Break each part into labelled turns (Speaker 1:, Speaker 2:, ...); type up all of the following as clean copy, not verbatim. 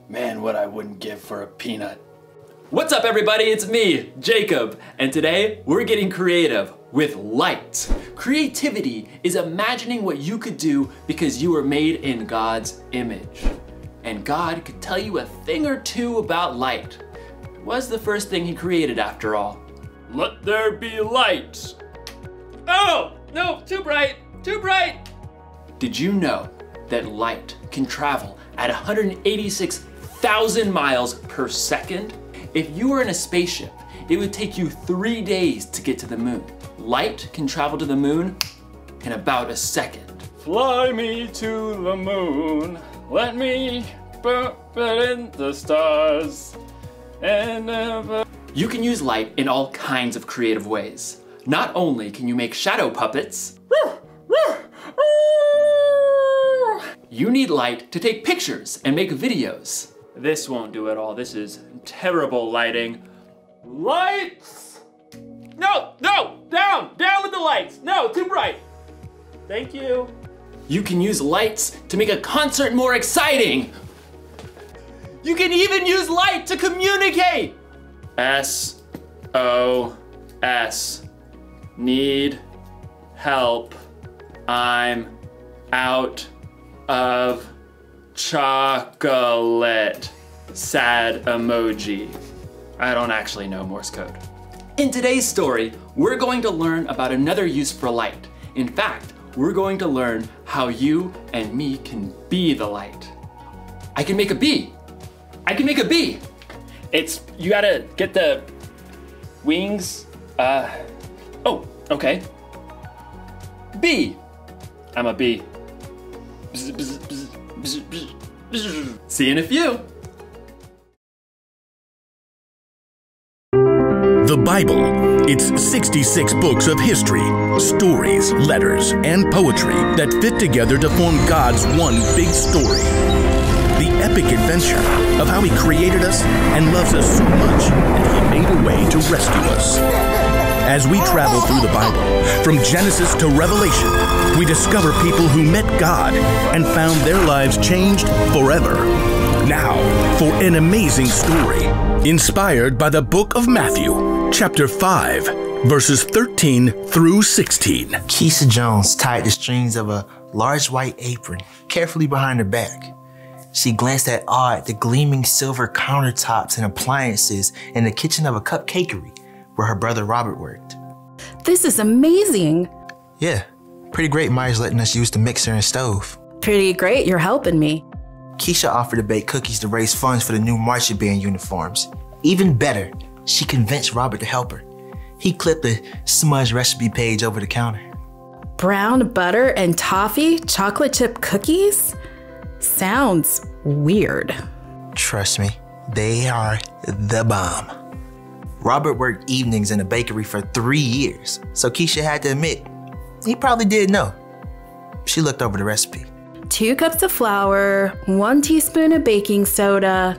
Speaker 1: Man, what I wouldn't give for a peanut.
Speaker 2: What's up everybody, it's me, Jacob, and today we're getting creative with light. Creativity is imagining what you could do because you were made in God's image. And God could tell you a thing or two about light. It was the first thing he created after all. Let there be light. Oh, no, too bright, too bright. Did you know that light can travel at 186,000 miles per second? If you were in a spaceship, it would take you 3 days to get to the moon. Light can travel to the moon in about a second. Fly me to the moon, let me put in the stars, and never... You can use light in all kinds of creative ways. Not only can you make shadow puppets, you need light to take pictures and make videos. This won't do it all. This is terrible lighting. Lights! No, no, down with the lights. No, too bright. Thank you. You can use lights to make a concert more exciting. You can even use light to communicate. SOS. Need help. I'm out of chocolate. Sad emoji. I don't actually know Morse code. In today's story, we're going to learn about another use for light. In fact, we're going to learn how you and me can be the light. I can make a bee. I can make a bee. You gotta get the wings. Oh, okay. Bee. I'm a bee. Bzz, bzz, bzz, bzz, bzz, bzz. See you in a few.
Speaker 3: The Bible. It's 66 books of history, stories, letters, and poetry that fit together to form God's one big story. The epic adventure of how He created us and loves us so much that He made a way to rescue us. As we travel through the Bible, from Genesis to Revelation, we discover people who met God and found their lives changed forever. Now, for an amazing story, inspired by the book of Matthew, chapter 5, verses 13 through 16.
Speaker 4: Keisha Jones tied the strings of a large white apron carefully behind her back. She glanced at awe at the gleaming silver countertops and appliances in the kitchen of a cupcakery where her brother Robert worked.
Speaker 5: This is amazing.
Speaker 4: Yeah, pretty great Myers letting us use the mixer and stove.
Speaker 5: Pretty great, you're helping me.
Speaker 4: Keisha offered to bake cookies to raise funds for the new marching band uniforms. Even better, she convinced Robert to help her. He clipped a smudge recipe page over the counter.
Speaker 5: Brown butter and toffee chocolate chip cookies? Sounds weird.
Speaker 4: Trust me, they are the bomb. Robert worked evenings in a bakery for 3 years, so Keisha had to admit, he probably did know. She looked over the recipe.
Speaker 5: 2 cups of flour, 1 teaspoon of baking soda,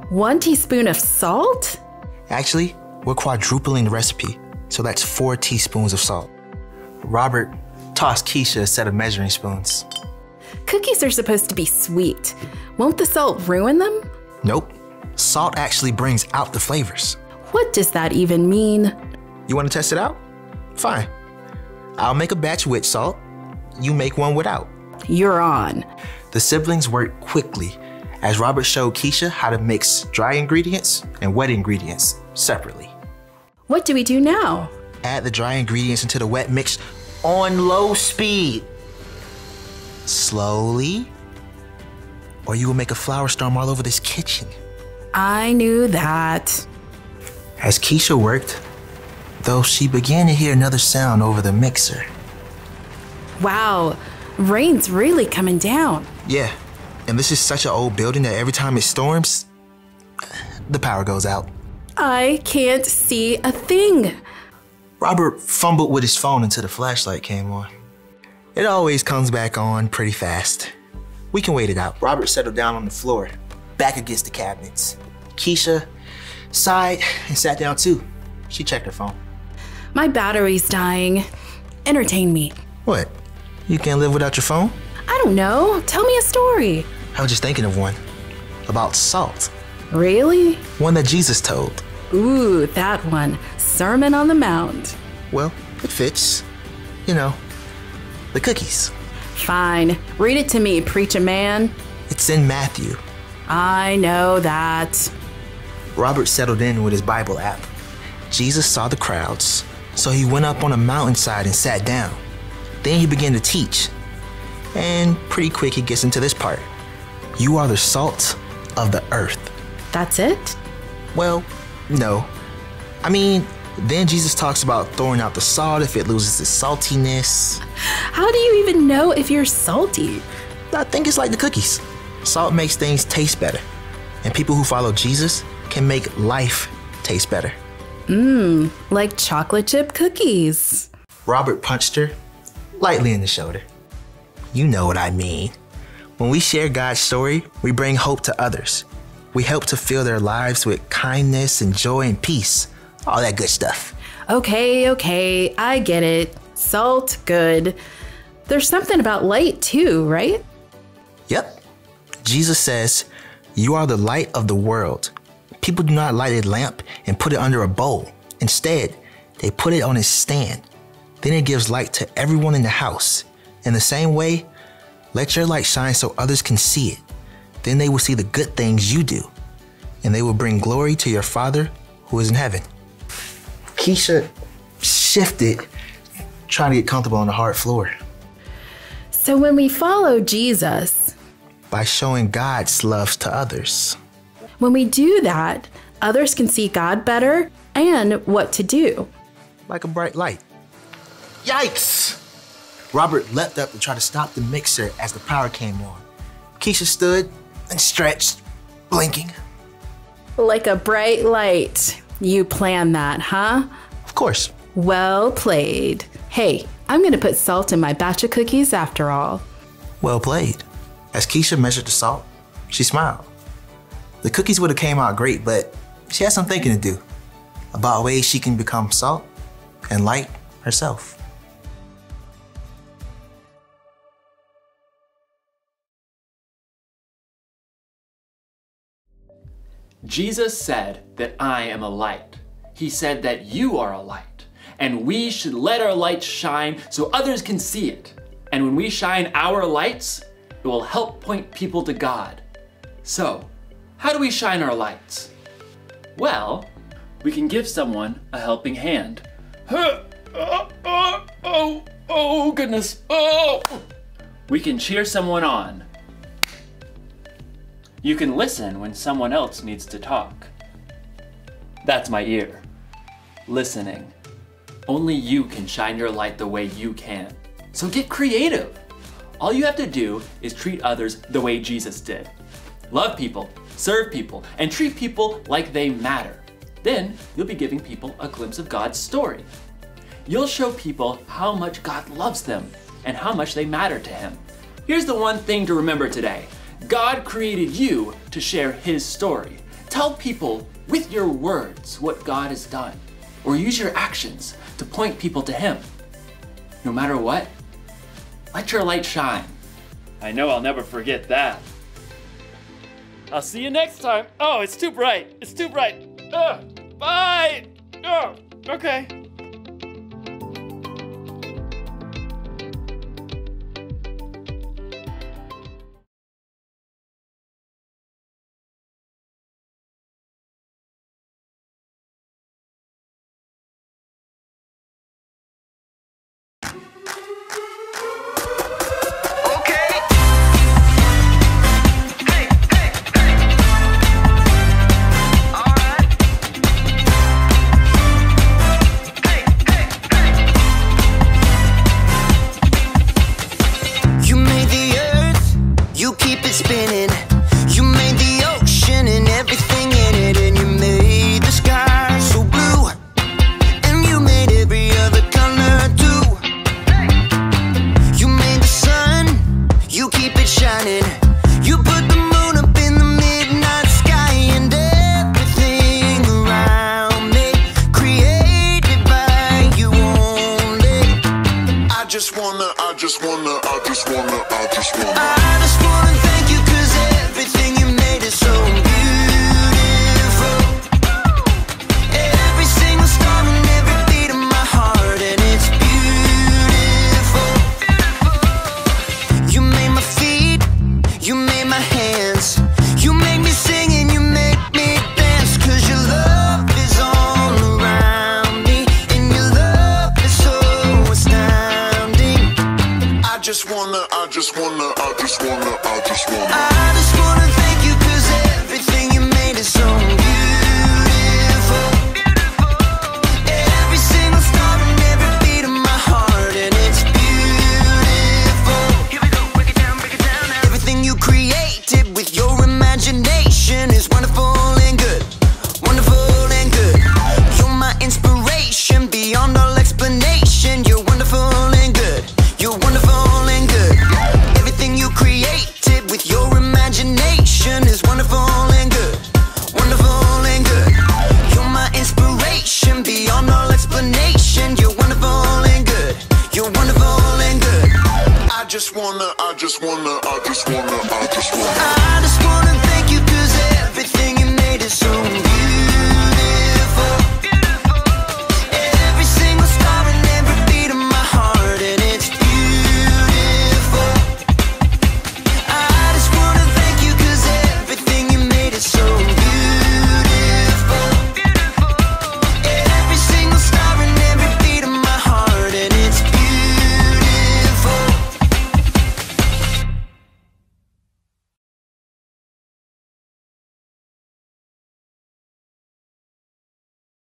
Speaker 5: 1 teaspoon of salt?
Speaker 4: Actually, we're quadrupling the recipe, so that's 4 teaspoons of salt. Robert tossed Keisha a set of measuring spoons.
Speaker 5: Cookies are supposed to be sweet. Won't the salt ruin them?
Speaker 4: Nope. Salt actually brings out the flavors.
Speaker 5: What does that even mean?
Speaker 4: You want to test it out? Fine. I'll make a batch with salt. You make one without.
Speaker 5: You're on.
Speaker 4: The siblings worked quickly as Robert showed Keisha how to mix dry ingredients and wet ingredients separately.
Speaker 5: What do we do now?
Speaker 4: Add the dry ingredients into the wet mix on low speed. Slowly, or you will make a flour storm all over this kitchen.
Speaker 5: I knew that.
Speaker 4: As Keisha worked, though, she began to hear another sound over the mixer.
Speaker 5: Wow, rain's really coming down.
Speaker 4: Yeah, and this is such an old building that every time it storms, the power goes out.
Speaker 5: I can't see a thing.
Speaker 4: Robert fumbled with his phone until the flashlight came on. It always comes back on pretty fast. We can wait it out. Robert settled down on the floor, back against the cabinets. Keisha sighed and sat down too. She checked her phone.
Speaker 5: My battery's dying. Entertain me.
Speaker 4: What? You can't live without your phone?
Speaker 5: I don't know. Tell me a story.
Speaker 4: I was just thinking of one. about salt.
Speaker 5: Really?
Speaker 4: One that Jesus told.
Speaker 5: Ooh, that one. Sermon on the Mount.
Speaker 4: Well, it fits. You know, the cookies.
Speaker 5: Fine. Read it to me, preacher man.
Speaker 4: It's in Matthew.
Speaker 5: I know that.
Speaker 4: Robert settled in with his Bible app. Jesus saw the crowds, so he went up on a mountainside and sat down. Then he began to teach. And pretty quick he gets into this part. You are the salt of the earth.
Speaker 5: That's it?
Speaker 4: Well, no. I mean, then Jesus talks about throwing out the salt if it loses its saltiness.
Speaker 5: How do you even know if you're salty?
Speaker 4: I think it's like the cookies. Salt makes things taste better. And people who follow Jesus can make life taste better.
Speaker 5: Like chocolate chip cookies.
Speaker 4: Robert punched her lightly in the shoulder. You know what I mean. When we share God's story, we bring hope to others. We help to fill their lives with kindness and joy and peace. All that good stuff.
Speaker 5: Okay, I get it. Salt, good. There's something about light too, right?
Speaker 4: Yep. Jesus says, you are the light of the world. People do not light a lamp and put it under a bowl. Instead, they put it on a stand. Then it gives light to everyone in the house. In the same way, let your light shine so others can see it. Then they will see the good things you do, and they will bring glory to your Father who is in heaven. Keisha shifted, trying to get comfortable on the hard floor.
Speaker 5: So when we follow Jesus,
Speaker 4: By showing God's love to others.
Speaker 5: when we do that, others can see God better and what to do.
Speaker 4: Like a bright light. Yikes! Robert leapt up to try to stop the mixer as the power came on. Keisha stood and stretched, blinking.
Speaker 5: Like a bright light. You planned that, huh?
Speaker 4: Of course.
Speaker 5: Well played. Hey, I'm gonna put salt in my batch of cookies after all.
Speaker 4: Well played. As Keisha measured the salt, she smiled. The cookies would have came out great, but she had some thinking to do about ways she can become salt and light herself.
Speaker 2: Jesus said that I am a light. He said that you are a light, and we should let our light shine so others can see it. And when we shine our lights, it will help point people to God. So, how do we shine our lights? Well, we can give someone a helping hand. Oh goodness, oh! We can cheer someone on. You can listen when someone else needs to talk. That's my ear. Listening. Only you can shine your light the way you can. So get creative. All you have to do is treat others the way Jesus did. Love people, serve people, and treat people like they matter. Then you'll be giving people a glimpse of God's story. You'll show people how much God loves them and how much they matter to Him. Here's the one thing to remember today. God created you to share His story. Tell people with your words what God has done, or use your actions to point people to Him. No matter what, let your light shine. I know I'll never forget that. I'll see you next time. Oh, it's too bright. It's too bright. Bye. Oh, okay.
Speaker 6: Spinning. You made the ocean and everything in it